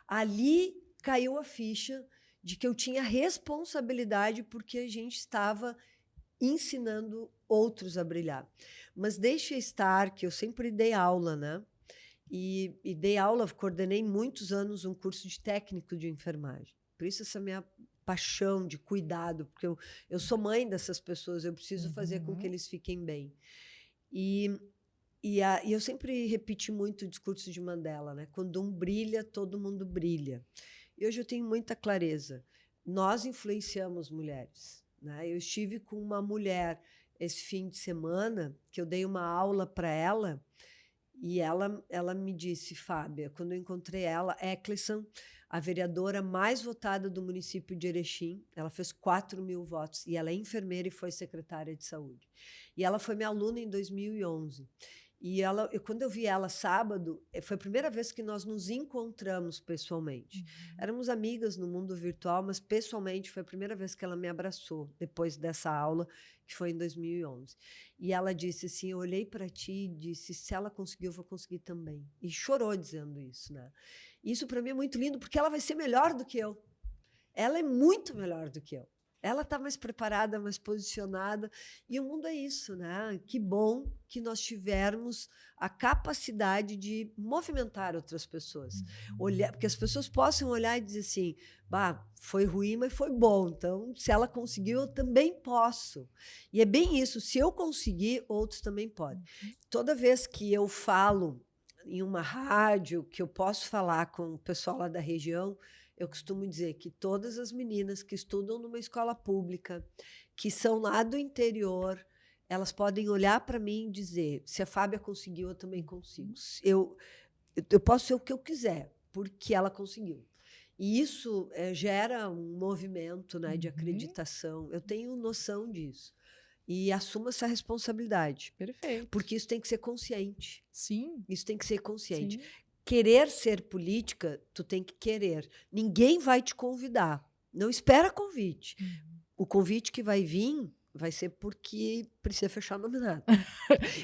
Ali caiu a ficha de que eu tinha responsabilidade porque a gente estava ensinando outros a brilhar. Mas deixa estar que eu sempre dei aula, né? E dei aula, coordenei muitos anos um curso de técnico de enfermagem. Por isso essa minha paixão de cuidado, porque eu sou mãe dessas pessoas, eu preciso fazer com que eles fiquem bem. E eu sempre repeti muito o discurso de Mandela, né? Quando um brilha, todo mundo brilha. E hoje eu tenho muita clareza. Nós influenciamos mulheres. Né? Eu estive com uma mulher esse fim de semana, que eu dei uma aula para ela, E ela me disse, Fábia, quando eu encontrei ela, Eccleston, a vereadora mais votada do município de Erechim, ela fez 4.000 votos, e ela é enfermeira e foi secretária de saúde. E ela foi minha aluna em 2011. E quando eu vi ela sábado, foi a primeira vez que nós nos encontramos pessoalmente. Éramos amigas no mundo virtual, mas pessoalmente foi a primeira vez que ela me abraçou, depois dessa aula, que foi em 2011. E ela disse assim, eu olhei para ti e disse, se ela conseguiu, eu vou conseguir também. E chorou dizendo isso, né? Isso para mim é muito lindo, porque ela vai ser melhor do que eu. Ela é muito melhor do que eu. Ela está mais preparada, mais posicionada. E o mundo é isso, né? Que bom que nós tivermos a capacidade de movimentar outras pessoas. Porque as pessoas possam olhar e dizer assim, bah, foi ruim, mas foi bom. Então, se ela conseguiu, eu também posso. E é bem isso. Se eu conseguir, outros também podem. Toda vez que eu falo em uma rádio, que eu posso falar com o pessoal lá da região, eu costumo dizer que todas as meninas que estudam numa escola pública, que são lá do interior, elas podem olhar para mim e dizer, se a Fábia conseguiu, eu também consigo. Eu posso ser o que eu quiser, porque ela conseguiu. E isso gera um movimento, né, de acreditação. Eu tenho noção disso. E assumo essa responsabilidade. Perfeito. Porque isso tem que ser consciente. Sim. Isso tem que ser consciente. Sim. Querer ser política, tu tem que querer. Ninguém vai te convidar. Não espera convite. O convite que vai vir vai ser porque precisa fechar a nominata.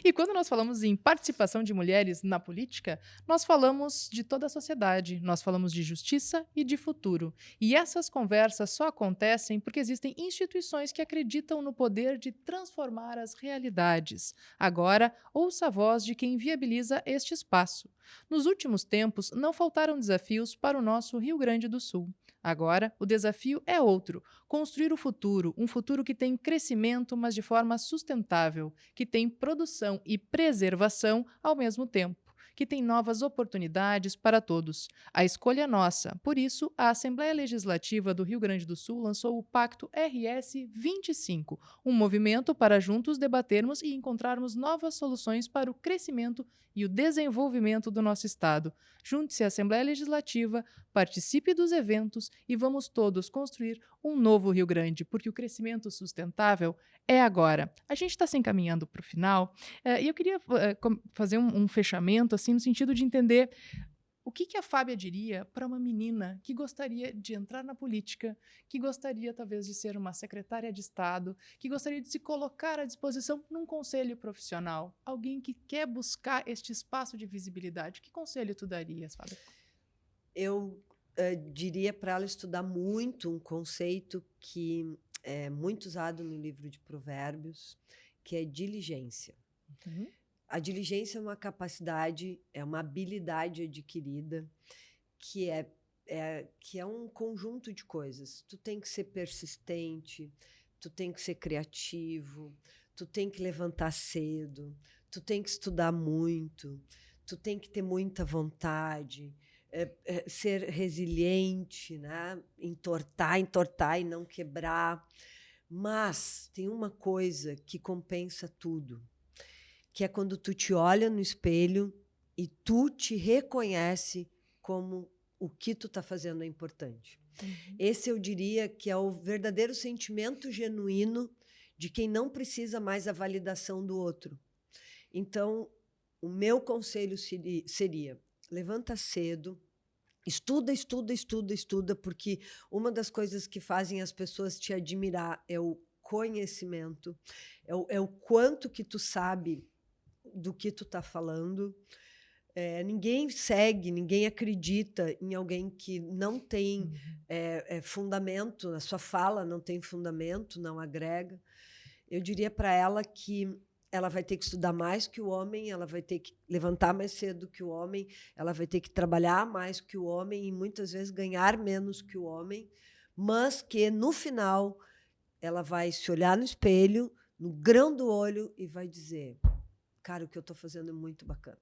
E quando nós falamos em participação de mulheres na política, nós falamos de toda a sociedade, nós falamos de justiça e de futuro. E essas conversas só acontecem porque existem instituições que acreditam no poder de transformar as realidades. Agora, ouça a voz de quem viabiliza este espaço. Nos últimos tempos, não faltaram desafios para o nosso Rio Grande do Sul. Agora, o desafio é outro: construir o futuro, um futuro que tem crescimento, mas de forma sustentável, que tem produção e preservação ao mesmo tempo, que tem novas oportunidades para todos. A escolha é nossa. Por isso, a Assembleia Legislativa do Rio Grande do Sul lançou o Pacto RS 25, um movimento para juntos debatermos e encontrarmos novas soluções para o crescimento e o desenvolvimento do nosso Estado. Junte-se à Assembleia Legislativa, participe dos eventos e vamos todos construir um novo Rio Grande, porque o crescimento sustentável é agora. A gente está se encaminhando para o final e eu queria fazer um fechamento assim no sentido de entender o que a Fábia diria para uma menina que gostaria de entrar na política, que gostaria talvez de ser uma secretária de Estado, que gostaria de se colocar à disposição num conselho profissional, alguém que quer buscar este espaço de visibilidade. Que conselho tu darias, Fábia? Eu diria para ela estudar muito um conceito que é muito usado no livro de Provérbios, que é diligência. A diligência é uma capacidade, é uma habilidade adquirida que é um conjunto de coisas. Tu tem que ser persistente, tu tem que ser criativo, tu tem que levantar cedo, tu tem que estudar muito, tu tem que ter muita vontade, ser resiliente, né? Entortar e não quebrar. Mas tem uma coisa que compensa tudo, que é quando tu te olha no espelho e tu te reconhece como o que tu está fazendo é importante. Esse eu diria que é o verdadeiro sentimento genuíno de quem não precisa mais a validação do outro. Então, o meu conselho seria: levanta cedo, estuda, porque uma das coisas que fazem as pessoas te admirar é o conhecimento, é o quanto que tu sabe do que tu está falando. Ninguém segue, ninguém acredita em alguém que não tem fundamento, a sua fala não tem fundamento, não agrega. Eu diria para ela que ela vai ter que estudar mais que o homem, ela vai ter que levantar mais cedo que o homem, ela vai ter que trabalhar mais que o homem e muitas vezes ganhar menos que o homem, mas que no final ela vai se olhar no espelho, no grão do olho e vai dizer: cara, o que eu estou fazendo é muito bacana.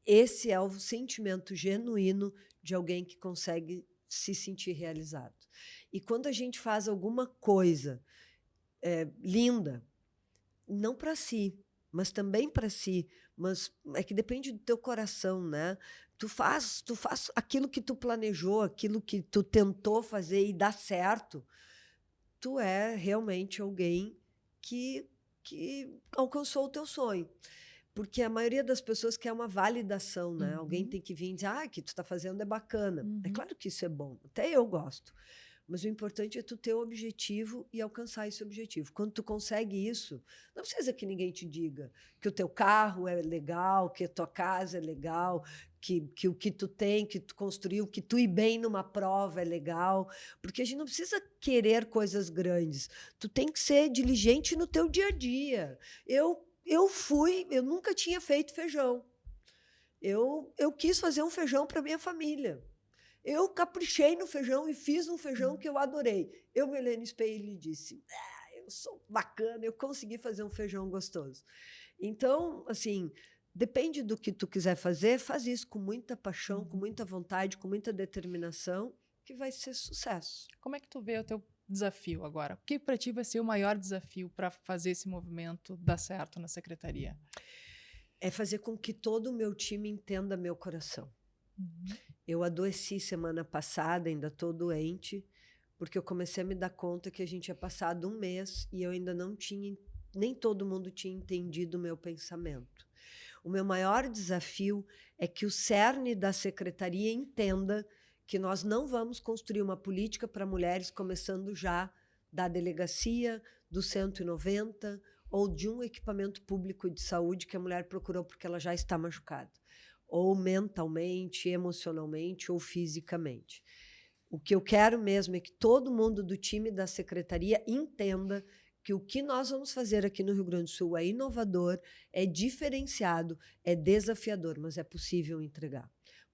Esse é o sentimento genuíno de alguém que consegue se sentir realizado. E quando a gente faz alguma coisa linda, não para si, mas também para si. Mas é que depende do teu coração, né? Tu faz aquilo que tu planejou, aquilo que tu tentou fazer e dá certo. Tu é realmente alguém que alcançou o teu sonho. Porque a maioria das pessoas quer uma validação, né? Alguém tem que vir e dizer, que tu está fazendo é bacana. É claro que isso é bom, até eu gosto. Mas o importante é tu ter o objetivo e alcançar esse objetivo. Quando tu consegue isso, não precisa que ninguém te diga que o teu carro é legal, que a tua casa é legal, que o que tu tem, que tu construiu, que tu ir bem numa prova é legal. Porque a gente não precisa querer coisas grandes. Tu tem que ser diligente no teu dia a dia. Eu nunca tinha feito feijão. Eu quis fazer um feijão para minha família. Eu caprichei no feijão e fiz um feijão que eu adorei. Eu me olhei no espelho e disse, eu sou bacana, eu consegui fazer um feijão gostoso. Então, assim, depende do que tu quiser fazer, faz isso com muita paixão, com muita vontade, com muita determinação, que vai ser sucesso. Como é que tu vê o teu desafio agora? O que para ti vai ser o maior desafio para fazer esse movimento dar certo na secretaria? É fazer com que todo o meu time entenda meu coração. Eu adoeci semana passada, ainda estou doente, porque eu comecei a me dar conta que a gente tinha passado um mês e eu ainda não tinha, nem todo mundo tinha entendido o meu pensamento. O meu maior desafio é que o cerne da secretaria entenda que nós não vamos construir uma política para mulheres começando já da delegacia, do 190 ou de um equipamento público de saúde que a mulher procurou porque ela já está machucada, ou mentalmente, emocionalmente ou fisicamente. O que eu quero mesmo é que todo mundo do time da secretaria entenda que o que nós vamos fazer aqui no Rio Grande do Sul é inovador, é diferenciado, é desafiador, mas é possível entregar.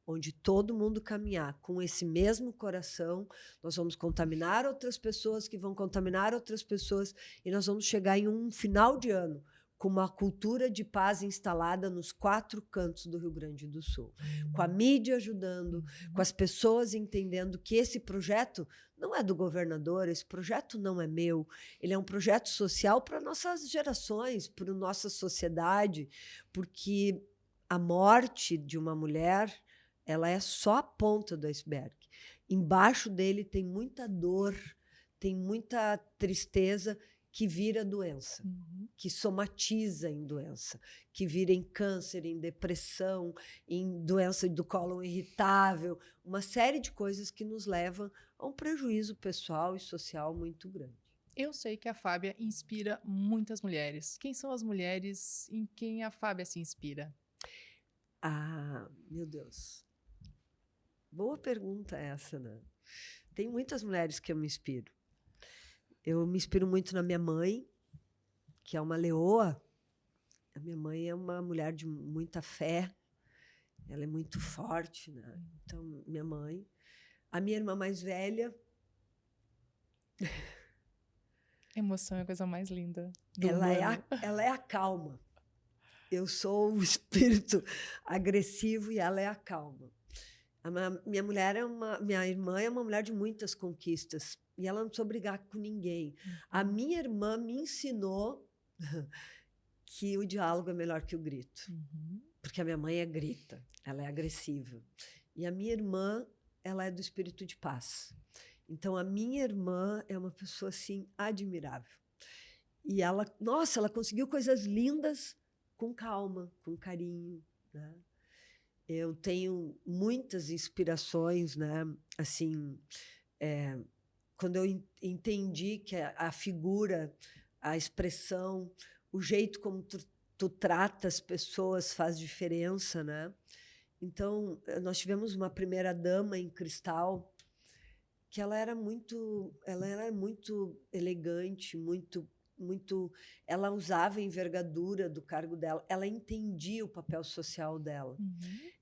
Onde todo mundo caminhar com esse mesmo coração, nós vamos contaminar outras pessoas que vão contaminar outras pessoas e nós vamos chegar em um final de ano com uma cultura de paz instalada nos 4 cantos do Rio Grande do Sul. Com a mídia ajudando, com as pessoas entendendo que esse projeto não é do governador, esse projeto não é meu, ele é um projeto social para nossas gerações, para a nossa sociedade, porque a morte de uma mulher, ela é só a ponta do iceberg. Embaixo dele tem muita dor, tem muita tristeza, que vira doença, que somatiza em doença, que vira em câncer, em depressão, em doença do cólon irritável, uma série de coisas que nos levam a um prejuízo pessoal e social muito grande. Eu sei que a Fábia inspira muitas mulheres. Quem são as mulheres em quem a Fábia se inspira? Meu Deus. Boa pergunta essa, né? Tem muitas mulheres que eu me inspiro. Eu me inspiro muito na minha mãe, que é uma leoa. A minha mãe é uma mulher de muita fé. Ela é muito forte, né? Então, minha mãe. A minha irmã mais velha. Emoção é a coisa mais linda do Ela é a calma. Eu sou o espírito agressivo e ela é a calma. Minha irmã é uma mulher de muitas conquistas e ela não precisa brigar com ninguém. A minha irmã me ensinou que o diálogo é melhor que o grito, porque a minha mãe grita, ela é agressiva. E a minha irmã, ela é do espírito de paz. Então, a minha irmã é uma pessoa, assim, admirável. E ela conseguiu coisas lindas com calma, com carinho, né? Eu tenho muitas inspirações, né? Assim, quando eu entendi que a figura, a expressão, o jeito como tu trata as pessoas faz diferença, né? Então, nós tivemos uma primeira dama em Cristal que ela era muito elegante, muito, ela usava a envergadura do cargo dela, ela entendia o papel social dela.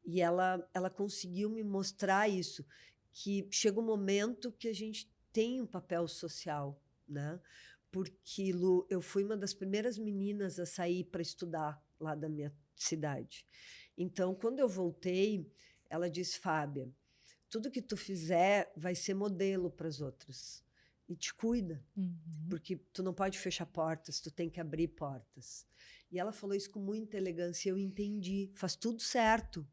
E ela conseguiu me mostrar isso, que chega um momento que a gente tem um papel social, né? Porque, Lu, eu fui uma das primeiras meninas a sair para estudar lá da minha cidade. Então, quando eu voltei, ela disse, Fábia, tudo que tu fizer vai ser modelo para as outras. e te cuida. Uhum. Porque tu não pode fechar portas, tu tem que abrir portas. E ela falou isso com muita elegância, eu entendi. Faz tudo certo.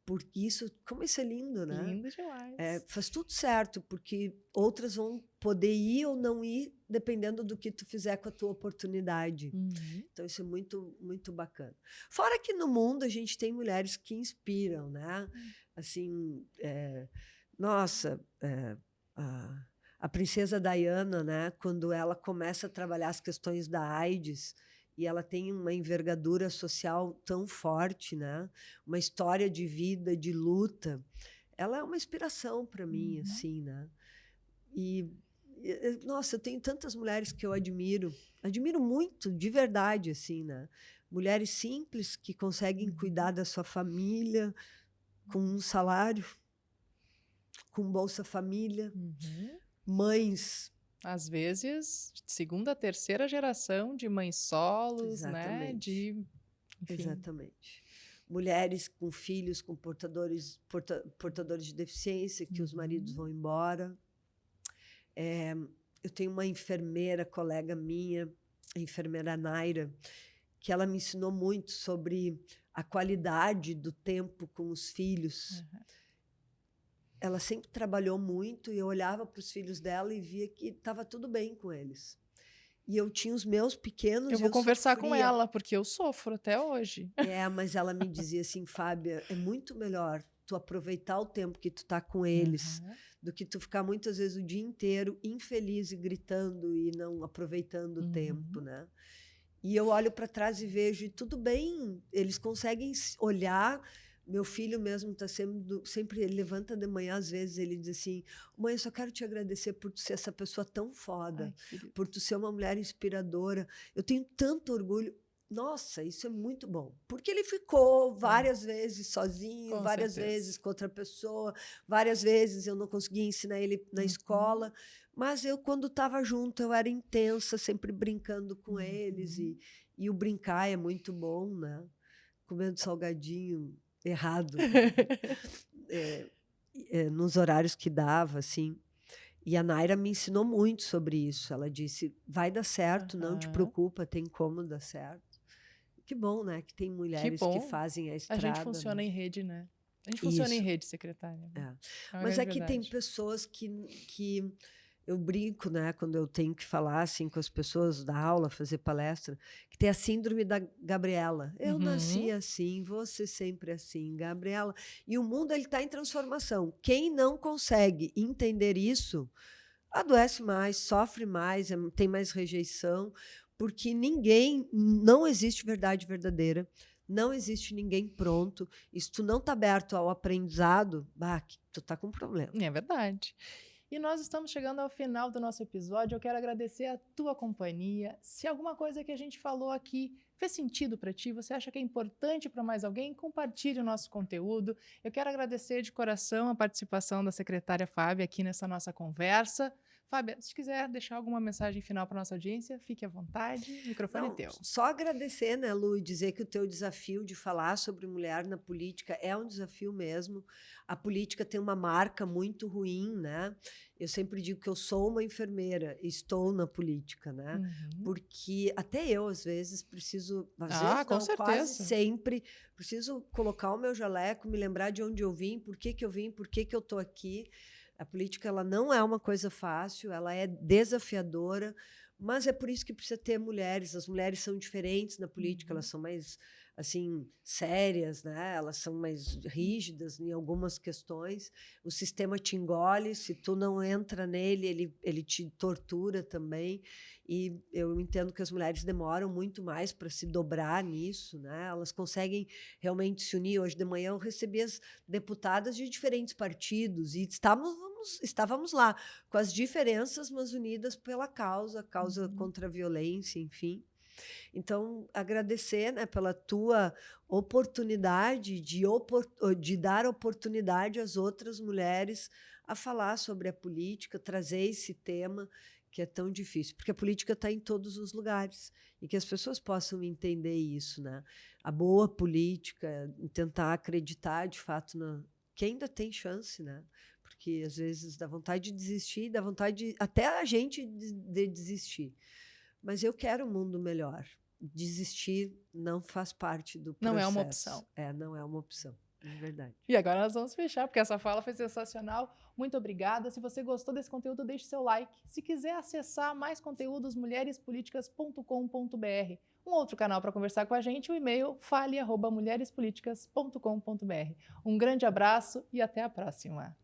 Porque isso, como isso é lindo, né? Lindo demais. Faz tudo certo, porque outras vão poder ir ou não ir, dependendo do que tu fizer com a tua oportunidade. Uhum. Então, isso é muito, muito bacana. Fora que no mundo a gente tem mulheres que inspiram, né? Assim, nossa, a princesa Diana, né? Quando ela começa a trabalhar as questões da AIDS, e ela tem uma envergadura social tão forte, né? Uma história de vida, de luta. Ela é uma inspiração para mim, assim, né? Nossa, eu tenho tantas mulheres que eu admiro muito, de verdade, assim, né? Mulheres simples que conseguem cuidar da sua família com um salário, com Bolsa Família, mães. Às vezes, segunda, terceira geração de mães solos, né? Enfim. Exatamente. Mulheres com filhos com portadores de deficiência, que os maridos vão embora. Eu tenho uma enfermeira, colega minha, a enfermeira Naira, que ela me ensinou muito sobre a qualidade do tempo com os filhos. Ela sempre trabalhou muito e eu olhava para os filhos dela e via que estava tudo bem com eles. E eu tinha os meus pequenos. Eu vou conversar com ela, porque eu sofro até hoje. Mas ela me dizia assim, Fábia, é muito melhor tu aproveitar o tempo que tu tá com eles do que tu ficar muitas vezes o dia inteiro infeliz e gritando e não aproveitando o tempo, né? E eu olho para trás e vejo, e tudo bem, eles conseguem olhar. Meu filho mesmo está sempre, ele levanta de manhã, às vezes ele diz assim, mãe, eu só quero te agradecer por tu ser essa pessoa tão foda, por tu ser uma mulher inspiradora. Eu tenho tanto orgulho. Nossa, isso é muito bom. Porque ele ficou várias vezes sozinho, várias vezes com outra pessoa, várias vezes eu não conseguia ensinar ele na escola, mas eu, quando estava junto, eu era intensa, sempre brincando com eles, e o brincar é muito bom, né? Comendo salgadinho errado, nos horários que dava, assim. E a Naira me ensinou muito sobre isso. Ela disse, vai dar certo, não te preocupa, tem como dar certo. Que bom, né? Que tem mulheres que fazem a estrada. A gente funciona em rede, né? A gente funciona em rede, secretária. Mas é que tem pessoas que eu brinco, né? Quando eu tenho que falar assim com as pessoas, dar aula, fazer palestra, que tem a síndrome da Gabriela. Eu nasci assim, você sempre assim, Gabriela. E o mundo ele está em transformação. Quem não consegue entender isso adoece mais, sofre mais, tem mais rejeição, porque não existe verdade verdadeira, não existe ninguém pronto. E se tu não está aberto ao aprendizado, tu está com um problema. É verdade. E nós estamos chegando ao final do nosso episódio. Eu quero agradecer a tua companhia. Se alguma coisa que a gente falou aqui fez sentido para ti, você acha que é importante para mais alguém, compartilhe o nosso conteúdo. Eu quero agradecer de coração a participação da secretária Fábia aqui nessa nossa conversa. Fábia, se quiser deixar alguma mensagem final para nossa audiência, fique à vontade, o microfone é teu. Só agradecer, né, Lu, e dizer que o teu desafio de falar sobre mulher na política é um desafio mesmo. A política tem uma marca muito ruim, né? Eu sempre digo que eu sou uma enfermeira, estou na política, né? Porque até eu, às vezes, preciso, com certeza. quase sempre, preciso colocar o meu jaleco, me lembrar de onde eu vim, por que eu vim, por que eu estou aqui. A política ela não é uma coisa fácil, ela é desafiadora, mas é por isso que precisa ter mulheres. As mulheres são diferentes na política, elas são mais assim sérias, né? Elas são mais rígidas em algumas questões. O sistema te engole, se tu não entra nele, ele te tortura também. E eu entendo que as mulheres demoram muito mais para se dobrar nisso, né? Elas conseguem realmente se unir. Hoje de manhã eu recebi as deputadas de diferentes partidos e estávamos lá com as diferenças, mas unidas pela causa contra a violência, enfim. Então, agradecer, né, pela tua oportunidade de dar oportunidade às outras mulheres a falar sobre a política, trazer esse tema que é tão difícil, porque a política está em todos os lugares e que as pessoas possam entender isso, né? A boa política, tentar acreditar de fato que ainda tem chance, né? porque às vezes dá vontade de desistir, dá vontade até a gente de desistir. Mas eu quero um mundo melhor. Desistir não faz parte do processo. Não é uma opção. Não é uma opção. É verdade. E agora nós vamos fechar, porque essa fala foi sensacional. Muito obrigada. Se você gostou desse conteúdo, deixe seu like. Se quiser acessar mais conteúdos, mulherespoliticas.com.br. Um outro canal para conversar com a gente, o e-mail fale@mulherespoliticas.com.br. Um grande abraço e até a próxima.